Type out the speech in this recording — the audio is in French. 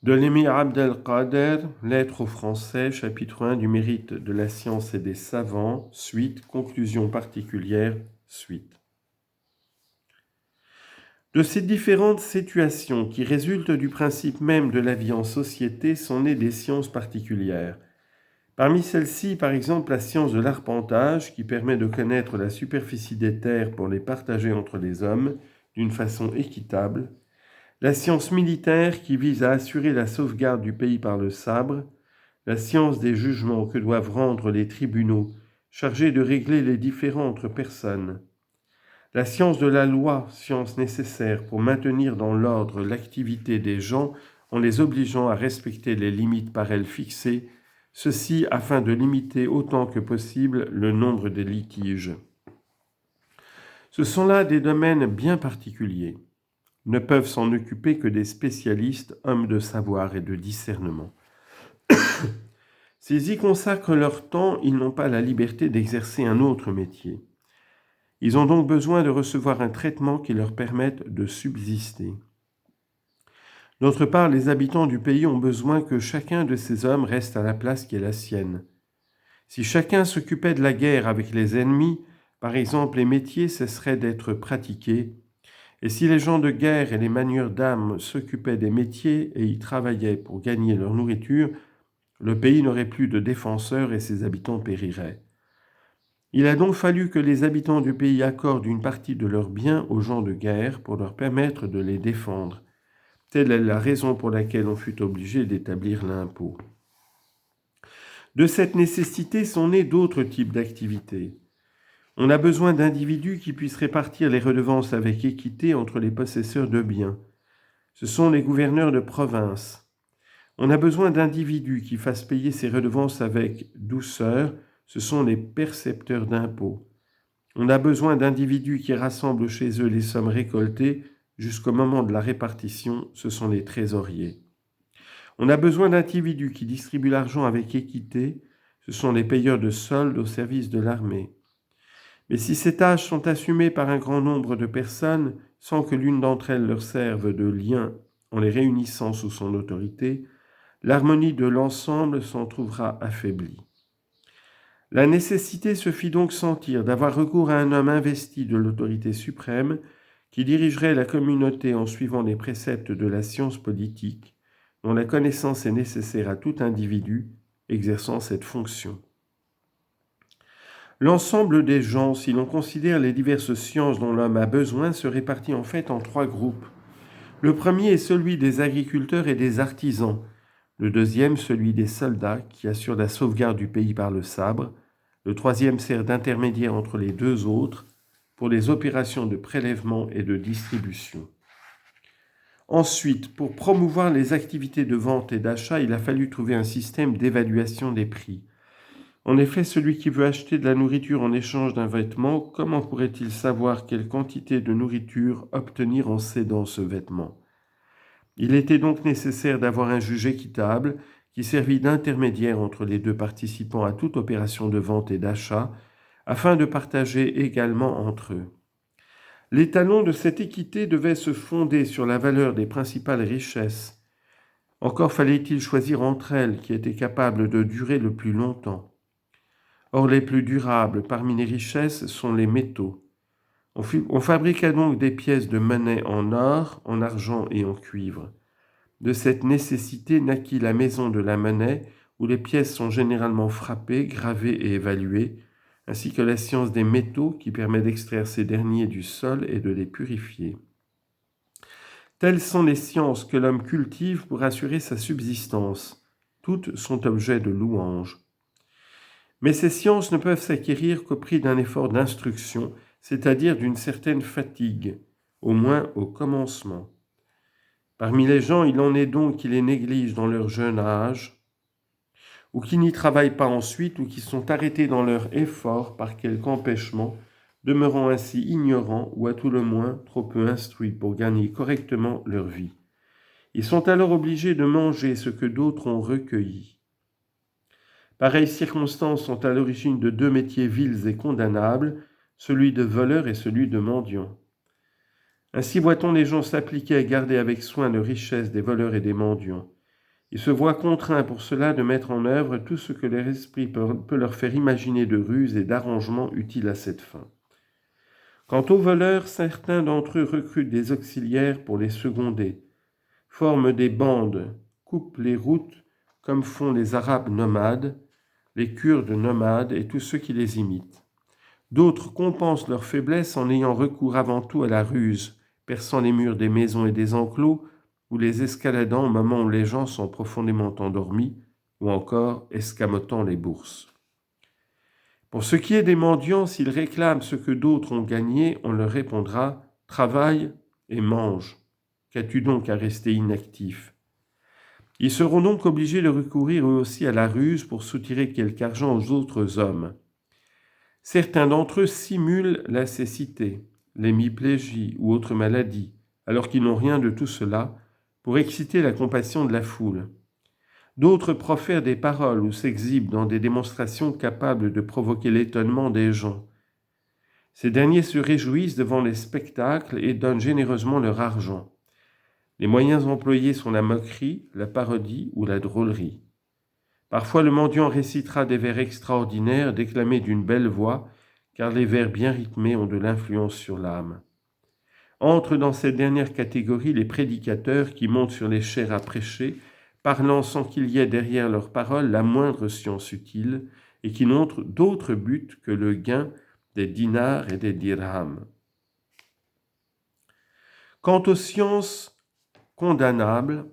De l'émir Abdelkader, Lettres aux Français, chapitre 1 du mérite de la science et des savants, suite, conclusion particulière, suite. De ces différentes situations qui résultent du principe même de la vie en société sont nées des sciences particulières. Parmi celles-ci, par exemple, la science de l'arpentage qui permet de connaître la superficie des terres pour les partager entre les hommes d'une façon équitable, la science militaire qui vise à assurer la sauvegarde du pays par le sabre, la science des jugements que doivent rendre les tribunaux chargés de régler les différends entre personnes, la science de la loi, science nécessaire pour maintenir dans l'ordre l'activité des gens en les obligeant à respecter les limites par elles fixées, ceci afin de limiter autant que possible le nombre des litiges. Ce sont là des domaines bien particuliers. Ne peuvent s'en occuper que des spécialistes, hommes de savoir et de discernement. S'ils y consacrent leur temps, ils n'ont pas la liberté d'exercer un autre métier. Ils ont donc besoin de recevoir un traitement qui leur permette de subsister. D'autre part, les habitants du pays ont besoin que chacun de ces hommes reste à la place qui est la sienne. Si chacun s'occupait de la guerre avec les ennemis, par exemple, les métiers cesseraient d'être pratiqués. Et si les gens de guerre et les manieurs d'armes s'occupaient des métiers et y travaillaient pour gagner leur nourriture, le pays n'aurait plus de défenseurs et ses habitants périraient. Il a donc fallu que les habitants du pays accordent une partie de leurs biens aux gens de guerre pour leur permettre de les défendre. Telle est la raison pour laquelle on fut obligé d'établir l'impôt. De cette nécessité sont nés d'autres types d'activités. On a besoin d'individus qui puissent répartir les redevances avec équité entre les possesseurs de biens. Ce sont les gouverneurs de province. On a besoin d'individus qui fassent payer ces redevances avec douceur. Ce sont les percepteurs d'impôts. On a besoin d'individus qui rassemblent chez eux les sommes récoltées jusqu'au moment de la répartition. Ce sont les trésoriers. On a besoin d'individus qui distribuent l'argent avec équité. Ce sont les payeurs de soldes au service de l'armée. Mais si ces tâches sont assumées par un grand nombre de personnes, sans que l'une d'entre elles leur serve de lien en les réunissant sous son autorité, l'harmonie de l'ensemble s'en trouvera affaiblie. La nécessité se fit donc sentir d'avoir recours à un homme investi de l'autorité suprême qui dirigerait la communauté en suivant les préceptes de la science politique, dont la connaissance est nécessaire à tout individu exerçant cette fonction. L'ensemble des gens, si l'on considère les diverses sciences dont l'homme a besoin, se répartit en fait en 3 groupes. Le premier est celui des agriculteurs et des artisans. Le deuxième, celui des soldats qui assurent la sauvegarde du pays par le sabre. Le troisième sert d'intermédiaire entre les deux autres pour les opérations de prélèvement et de distribution. Ensuite, pour promouvoir les activités de vente et d'achat, il a fallu trouver un système d'évaluation des prix. En effet, celui qui veut acheter de la nourriture en échange d'un vêtement, comment pourrait-il savoir quelle quantité de nourriture obtenir en cédant ce vêtement ? Il était donc nécessaire d'avoir un juge équitable qui servit d'intermédiaire entre les deux participants à toute opération de vente et d'achat, afin de partager également entre eux. L'étalon de cette équité devait se fonder sur la valeur des principales richesses. Encore fallait-il choisir entre elles qui étaient capables de durer le plus longtemps. Or, les plus durables parmi les richesses sont les métaux. On fabriqua donc des pièces de monnaie en or, en argent et en cuivre. De cette nécessité naquit la maison de la monnaie, où les pièces sont généralement frappées, gravées et évaluées, ainsi que la science des métaux qui permet d'extraire ces derniers du sol et de les purifier. Telles sont les sciences que l'homme cultive pour assurer sa subsistance. Toutes sont objets de louange. Mais ces sciences ne peuvent s'acquérir qu'au prix d'un effort d'instruction, c'est-à-dire d'une certaine fatigue, au moins au commencement. Parmi les gens, il en est donc qui les négligent dans leur jeune âge, ou qui n'y travaillent pas ensuite, ou qui sont arrêtés dans leur effort par quelque empêchement, demeurant ainsi ignorants ou à tout le moins trop peu instruits pour gagner correctement leur vie. Ils sont alors obligés de manger ce que d'autres ont recueilli. Pareilles circonstances sont à l'origine de 2 métiers vils et condamnables, celui de voleur et celui de mendiant. Ainsi voit-on les gens s'appliquer à garder avec soin les richesses des voleurs et des mendiants. Ils se voient contraints pour cela de mettre en œuvre tout ce que leur esprit peut leur faire imaginer de ruses et d'arrangements utiles à cette fin. Quant aux voleurs, certains d'entre eux recrutent des auxiliaires pour les seconder, forment des bandes, coupent les routes comme font les Arabes nomades, les Kurdes nomades et tous ceux qui les imitent. D'autres compensent leur faiblesse en ayant recours avant tout à la ruse, perçant les murs des maisons et des enclos, ou les escaladant au moment où les gens sont profondément endormis, ou encore escamotant les bourses. Pour ce qui est des mendiants, s'ils réclament ce que d'autres ont gagné, on leur répondra « Travaille et mange. Qu'as-tu donc à rester inactif ?» Ils seront donc obligés de recourir eux aussi à la ruse pour soutirer quelque argent aux autres hommes. Certains d'entre eux simulent la cécité, l'hémiplégie ou autre maladie, alors qu'ils n'ont rien de tout cela, pour exciter la compassion de la foule. D'autres profèrent des paroles ou s'exhibent dans des démonstrations capables de provoquer l'étonnement des gens. Ces derniers se réjouissent devant les spectacles et donnent généreusement leur argent. Les moyens employés sont la moquerie, la parodie ou la drôlerie. Parfois le mendiant récitera des vers extraordinaires déclamés d'une belle voix, car les vers bien rythmés ont de l'influence sur l'âme. Entrent dans cette dernière catégorie les prédicateurs qui montent sur les chaires à prêcher, parlant sans qu'il y ait derrière leurs paroles la moindre science utile, et qui n'ont d'autre but que le gain des dinars et des dirhams. Quant aux sciences condamnables,